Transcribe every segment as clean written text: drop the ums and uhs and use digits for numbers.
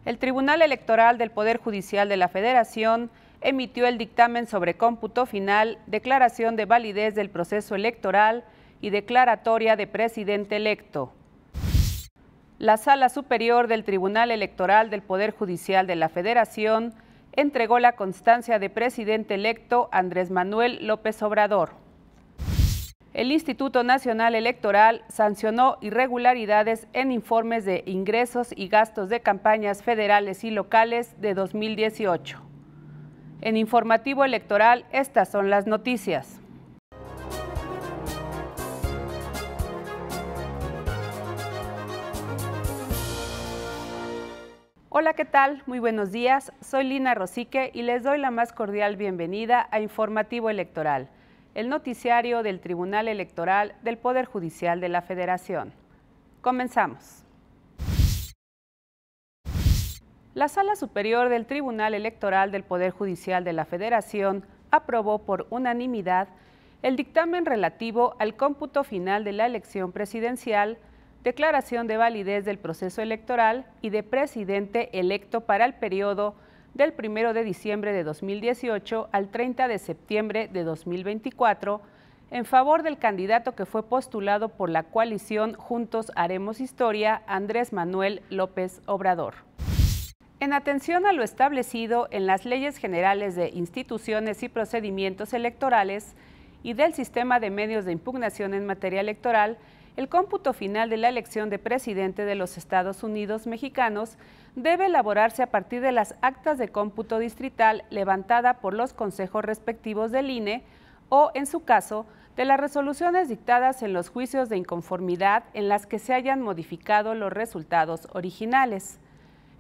El Tribunal Electoral del Poder Judicial de la Federación emitió el dictamen sobre cómputo final, declaración de validez del proceso electoral y declaratoria de presidente electo. La Sala Superior del Tribunal Electoral del Poder Judicial de la Federación entregó la constancia de presidente electo Andrés Manuel López Obrador. El Instituto Nacional Electoral sancionó irregularidades en informes de ingresos y gastos de campañas federales y locales de 2018. En Informativo Electoral, estas son las noticias. Hola, ¿qué tal? Muy buenos días. Soy Lina Rosique y les doy la más cordial bienvenida a Informativo Electoral, el noticiario del Tribunal Electoral del Poder Judicial de la Federación. Comenzamos. La Sala Superior del Tribunal Electoral del Poder Judicial de la Federación aprobó por unanimidad el dictamen relativo al cómputo final de la elección presidencial, declaración de validez del proceso electoral y de presidente electo para el periodo del 1 de diciembre de 2018 al 30 de septiembre de 2024, en favor del candidato que fue postulado por la coalición Juntos Haremos Historia, Andrés Manuel López Obrador. En atención a lo establecido en las leyes generales de instituciones y procedimientos electorales y del sistema de medios de impugnación en materia electoral, el cómputo final de la elección de presidente de los Estados Unidos mexicanos debe elaborarse a partir de las actas de cómputo distrital levantada por los consejos respectivos del INE o, en su caso, de las resoluciones dictadas en los juicios de inconformidad en las que se hayan modificado los resultados originales.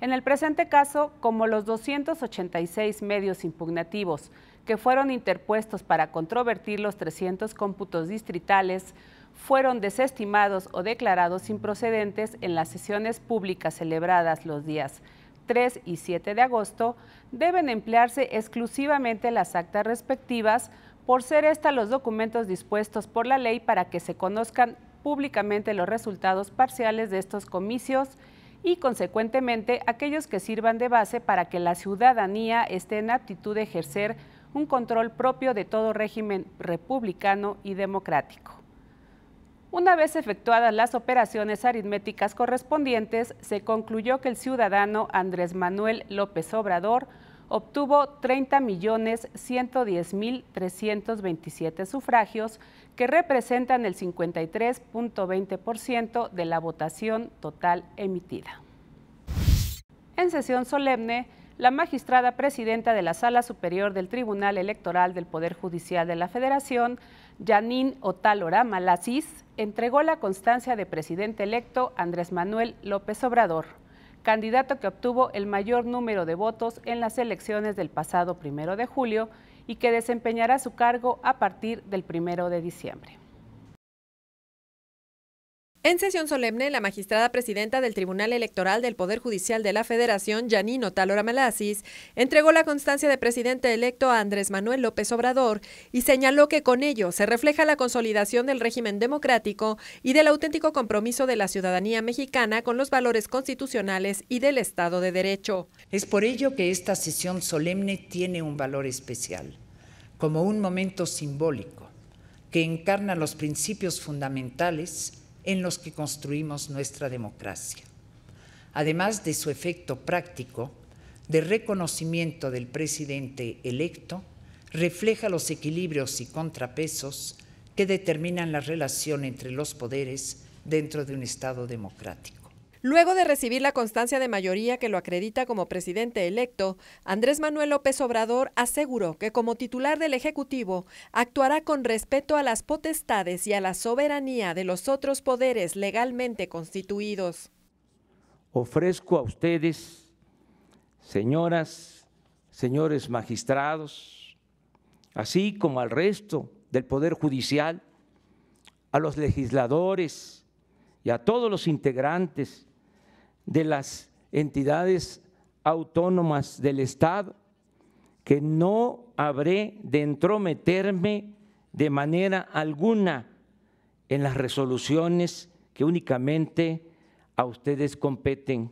En el presente caso, como los 286 medios impugnativos que fueron interpuestos para controvertir los 300 cómputos distritales fueron desestimados o declarados improcedentes en las sesiones públicas celebradas los días 3 y 7 de agosto, deben emplearse exclusivamente las actas respectivas, por ser estas los documentos dispuestos por la ley para que se conozcan públicamente los resultados parciales de estos comicios y, consecuentemente, aquellos que sirvan de base para que la ciudadanía esté en aptitud de ejercer un control propio de todo régimen republicano y democrático. Una vez efectuadas las operaciones aritméticas correspondientes, se concluyó que el ciudadano Andrés Manuel López Obrador obtuvo 30.110.327 sufragios, que representan el 53.20% de la votación total emitida. En sesión solemne, la magistrada presidenta de la Sala Superior del Tribunal Electoral del Poder Judicial de la Federación, Janine Otálora Malasis, entregó la constancia de presidente electo Andrés Manuel López Obrador, candidato que obtuvo el mayor número de votos en las elecciones del pasado 1 de julio y que desempeñará su cargo a partir del 1 de diciembre. En sesión solemne, la magistrada presidenta del Tribunal Electoral del Poder Judicial de la Federación, Janine Otálora Malasis, entregó la constancia de presidente electo a Andrés Manuel López Obrador y señaló que con ello se refleja la consolidación del régimen democrático y del auténtico compromiso de la ciudadanía mexicana con los valores constitucionales y del Estado de Derecho. Es por ello que esta sesión solemne tiene un valor especial, como un momento simbólico que encarna los principios fundamentales en los que construimos nuestra democracia. Además de su efecto práctico de reconocimiento del presidente electo, refleja los equilibrios y contrapesos que determinan la relación entre los poderes dentro de un Estado democrático. Luego de recibir la constancia de mayoría que lo acredita como presidente electo, Andrés Manuel López Obrador aseguró que como titular del Ejecutivo actuará con respeto a las potestades y a la soberanía de los otros poderes legalmente constituidos. Ofrezco a ustedes, señoras, señores magistrados, así como al resto del Poder Judicial, a los legisladores y a todos los integrantes de las entidades autónomas del Estado, que no habré de entrometerme de manera alguna en las resoluciones que únicamente a ustedes competen.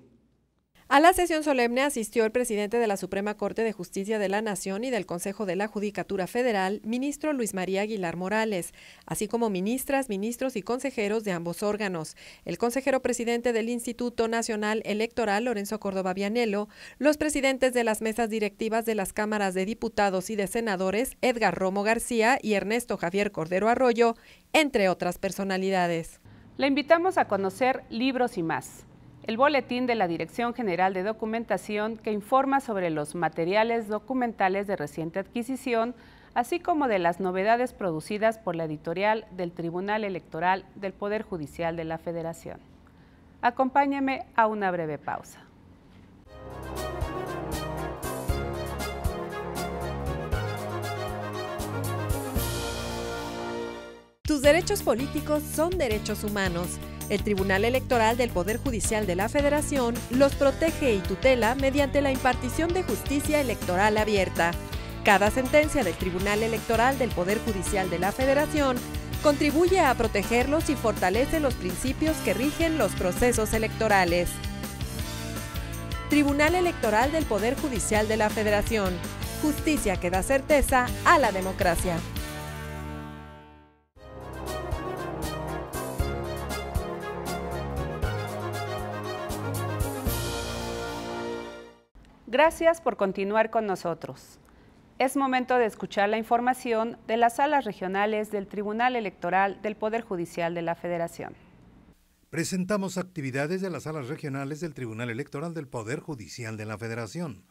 A la sesión solemne asistió el presidente de la Suprema Corte de Justicia de la Nación y del Consejo de la Judicatura Federal, ministro Luis María Aguilar Morales, así como ministras, ministros y consejeros de ambos órganos, el consejero presidente del Instituto Nacional Electoral, Lorenzo Córdoba Vianello, los presidentes de las mesas directivas de las cámaras de diputados y de senadores, Edgar Romo García y Ernesto Javier Cordero Arroyo, entre otras personalidades. Le invitamos a conocer Libros y Más, el boletín de la Dirección General de Documentación que informa sobre los materiales documentales de reciente adquisición, así como de las novedades producidas por la editorial del Tribunal Electoral del Poder Judicial de la Federación. Acompáñeme a una breve pausa. Tus derechos políticos son derechos humanos. El Tribunal Electoral del Poder Judicial de la Federación los protege y tutela mediante la impartición de justicia electoral abierta. Cada sentencia del Tribunal Electoral del Poder Judicial de la Federación contribuye a protegerlos y fortalece los principios que rigen los procesos electorales. Tribunal Electoral del Poder Judicial de la Federación. Justicia que da certeza a la democracia. Gracias por continuar con nosotros. Es momento de escuchar la información de las salas regionales del Tribunal Electoral del Poder Judicial de la Federación. Presentamos actividades de las salas regionales del Tribunal Electoral del Poder Judicial de la Federación.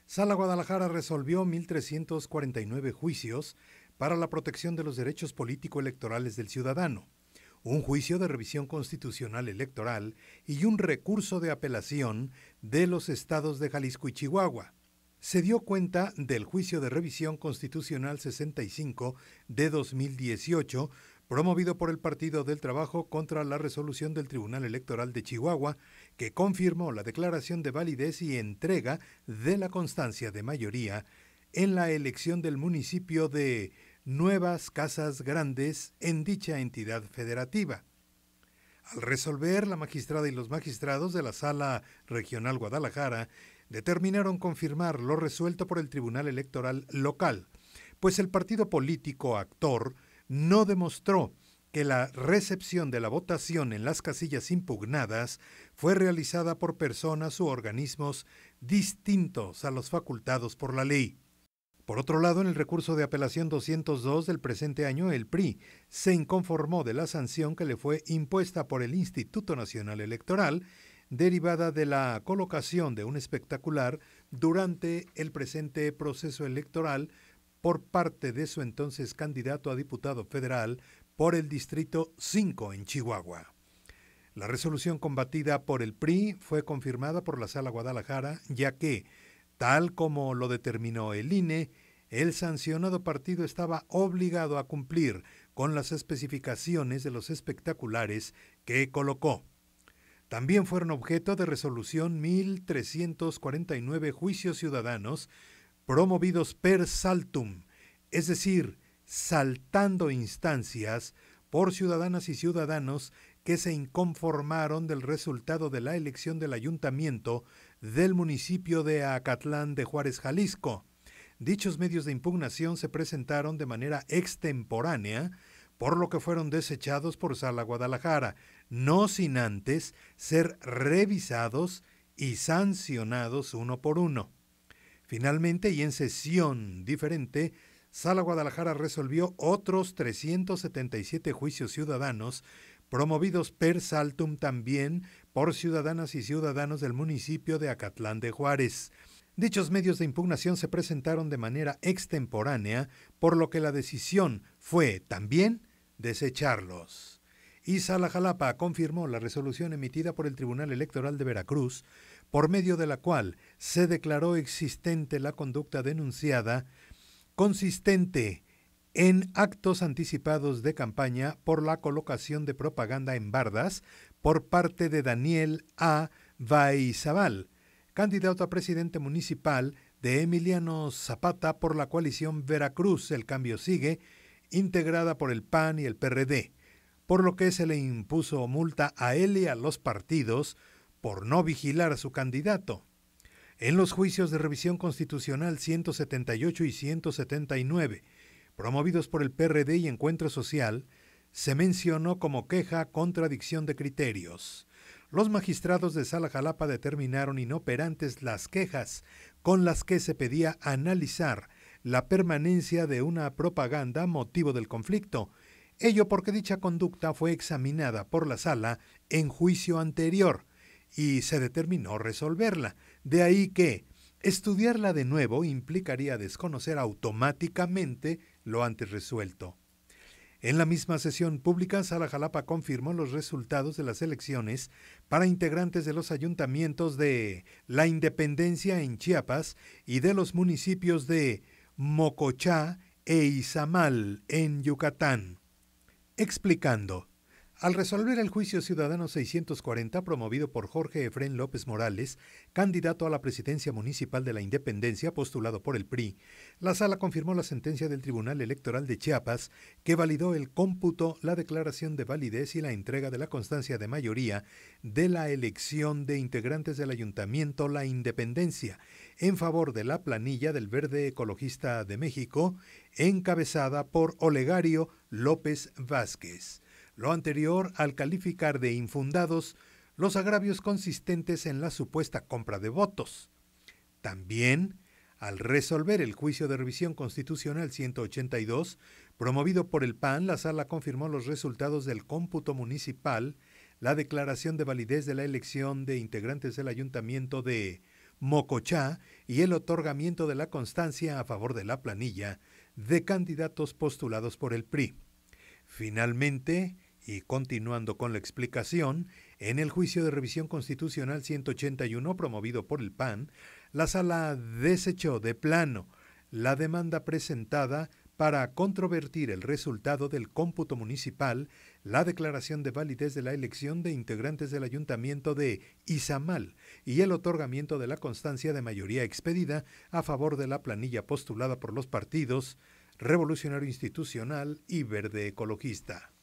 Sala Guadalajara resolvió 1.349 juicios para la protección de los derechos político-electorales del ciudadano, un juicio de revisión constitucional electoral y un recurso de apelación de los estados de Jalisco y Chihuahua. Se dio cuenta del juicio de revisión constitucional 65 de 2018, promovido por el Partido del Trabajo contra la resolución del Tribunal Electoral de Chihuahua, que confirmó la declaración de validez y entrega de la constancia de mayoría en la elección del municipio de Nuevas Casas Grandes en dicha entidad federativa. Al resolver, la magistrada y los magistrados de la Sala Regional Guadalajara determinaron confirmar lo resuelto por el Tribunal Electoral local, pues el partido político actor no demostró que la recepción de la votación en las casillas impugnadas fue realizada por personas u organismos distintos a los facultados por la ley. Por otro lado, en el recurso de apelación 202 del presente año, el PRI se inconformó de la sanción que le fue impuesta por el Instituto Nacional Electoral, derivada de la colocación de un espectacular durante el presente proceso electoral por parte de su entonces candidato a diputado federal por el Distrito 5 en Chihuahua. La resolución combatida por el PRI fue confirmada por la Sala Guadalajara, ya que, tal como lo determinó el INE, el sancionado partido estaba obligado a cumplir con las especificaciones de los espectaculares que colocó. También fueron objeto de resolución 1.349 juicios ciudadanos promovidos per saltum, es decir, saltando instancias por ciudadanas y ciudadanos que se inconformaron del resultado de la elección del ayuntamiento del municipio de Acatlán de Juárez, Jalisco. Dichos medios de impugnación se presentaron de manera extemporánea, por lo que fueron desechados por Sala Guadalajara, no sin antes ser revisados y sancionados uno por uno. Finalmente, y en sesión diferente, Sala Guadalajara resolvió otros 377 juicios ciudadanos promovidos per saltum también por ciudadanas y ciudadanos del municipio de Acatlán de Juárez. Dichos medios de impugnación se presentaron de manera extemporánea, por lo que la decisión fue también desecharlos. Y Sala Jalapa confirmó la resolución emitida por el Tribunal Electoral de Veracruz, por medio de la cual se declaró existente la conducta denunciada, consistente en actos anticipados de campaña por la colocación de propaganda en bardas por parte de Daniel A. Vaizabal, candidato a presidente municipal de Emiliano Zapata por la coalición Veracruz El Cambio Sigue, integrada por el PAN y el PRD, por lo que se le impuso multa a él y a los partidos por no vigilar a su candidato. En los juicios de revisión constitucional 178 y 179, promovidos por el PRD y Encuentro Social, se mencionó como queja contradicción de criterios. Los magistrados de Sala Jalapa determinaron inoperantes las quejas con las que se pedía analizar la permanencia de una propaganda motivo del conflicto, ello porque dicha conducta fue examinada por la Sala en juicio anterior y se determinó resolverla. De ahí que estudiarla de nuevo implicaría desconocer automáticamente lo antes resuelto. En la misma sesión pública, Sala Jalapa confirmó los resultados de las elecciones para integrantes de los ayuntamientos de La Independencia en Chiapas y de los municipios de Mocochá e Izamal en Yucatán, explicando: al resolver el juicio ciudadano 640 promovido por Jorge Efrén López Morales, candidato a la presidencia municipal de La Independencia postulado por el PRI, la Sala confirmó la sentencia del Tribunal Electoral de Chiapas que validó el cómputo, la declaración de validez y la entrega de la constancia de mayoría de la elección de integrantes del Ayuntamiento La Independencia en favor de la planilla del Verde Ecologista de México, encabezada por Olegario López Vázquez. Lo anterior al calificar de infundados los agravios consistentes en la supuesta compra de votos. También, al resolver el juicio de revisión constitucional 182, promovido por el PAN, la Sala confirmó los resultados del cómputo municipal, la declaración de validez de la elección de integrantes del Ayuntamiento de Mocochá y el otorgamiento de la constancia a favor de la planilla de candidatos postulados por el PRI. Finalmente, y continuando con la explicación, en el juicio de revisión constitucional 181 promovido por el PAN, la Sala desechó de plano la demanda presentada para controvertir el resultado del cómputo municipal, la declaración de validez de la elección de integrantes del Ayuntamiento de Izamal y el otorgamiento de la constancia de mayoría expedida a favor de la planilla postulada por los partidos Revolucionario Institucional y Verde Ecologista.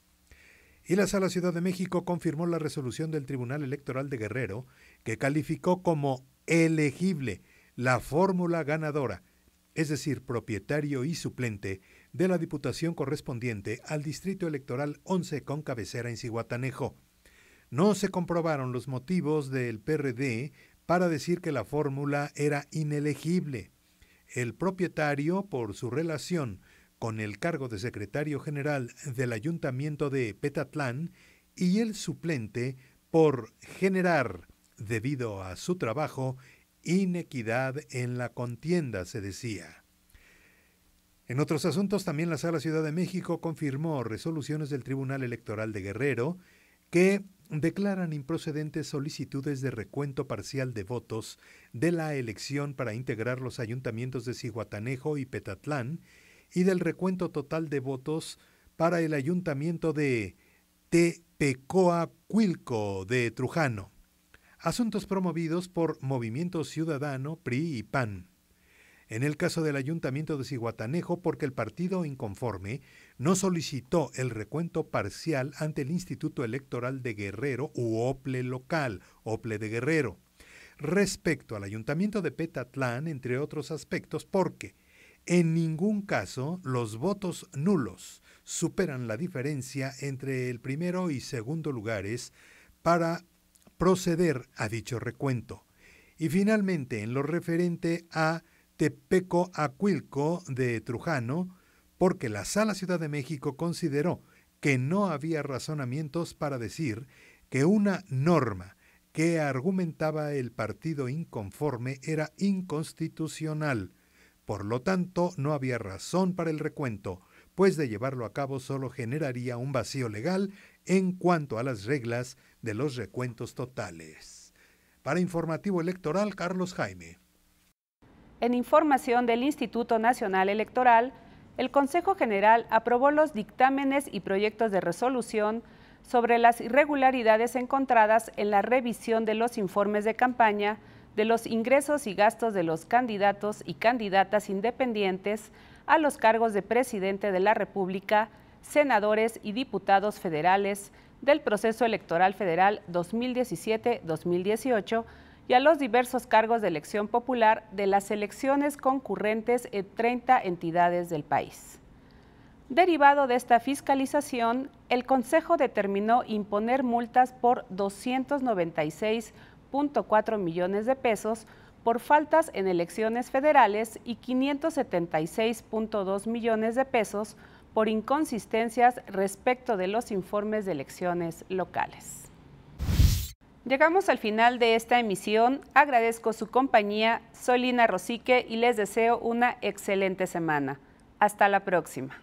Y la Sala Ciudad de México confirmó la resolución del Tribunal Electoral de Guerrero, que calificó como elegible la fórmula ganadora, es decir, propietario y suplente, de la diputación correspondiente al Distrito Electoral 11 con cabecera en Zihuatanejo. No se comprobaron los motivos del PRD para decir que la fórmula era inelegible. El propietario, por su relación con el cargo de secretario general del Ayuntamiento de Petatlán, y el suplente por generar, debido a su trabajo, inequidad en la contienda, se decía. En otros asuntos, también la Sala Ciudad de México confirmó resoluciones del Tribunal Electoral de Guerrero que declaran improcedentes solicitudes de recuento parcial de votos de la elección para integrar los ayuntamientos de Zihuatanejo y Petatlán y del recuento total de votos para el ayuntamiento de Tepecoacuilco de Trujano. Asuntos promovidos por Movimiento Ciudadano, PRI y PAN. En el caso del ayuntamiento de Zihuatanejo, porque el partido inconforme no solicitó el recuento parcial ante el Instituto Electoral de Guerrero u OPLE local, OPLE de Guerrero. Respecto al ayuntamiento de Petatlán, entre otros aspectos, porque en ningún caso los votos nulos superan la diferencia entre el primero y segundo lugares para proceder a dicho recuento. Y finalmente, en lo referente a Tepecoacuilco de Trujano, porque la Sala Ciudad de México consideró que no había razonamientos para decir que una norma que argumentaba el partido inconforme era inconstitucional. Por lo tanto, no había razón para el recuento, pues de llevarlo a cabo solo generaría un vacío legal en cuanto a las reglas de los recuentos totales. Para Informativo Electoral, Carlos Jaime. En información del Instituto Nacional Electoral, el Consejo General aprobó los dictámenes y proyectos de resolución sobre las irregularidades encontradas en la revisión de los informes de campaña, de los ingresos y gastos de los candidatos y candidatas independientes a los cargos de presidente de la República, senadores y diputados federales, del proceso electoral federal 2017-2018 y a los diversos cargos de elección popular de las elecciones concurrentes en 30 entidades del país. Derivado de esta fiscalización, el Consejo determinó imponer multas por 296.4 millones de pesos por faltas en elecciones federales y 576.2 millones de pesos por inconsistencias respecto de los informes de elecciones locales. Llegamos al final de esta emisión. Agradezco su compañía. Soy Lina Rosique y les deseo una excelente semana. Hasta la próxima.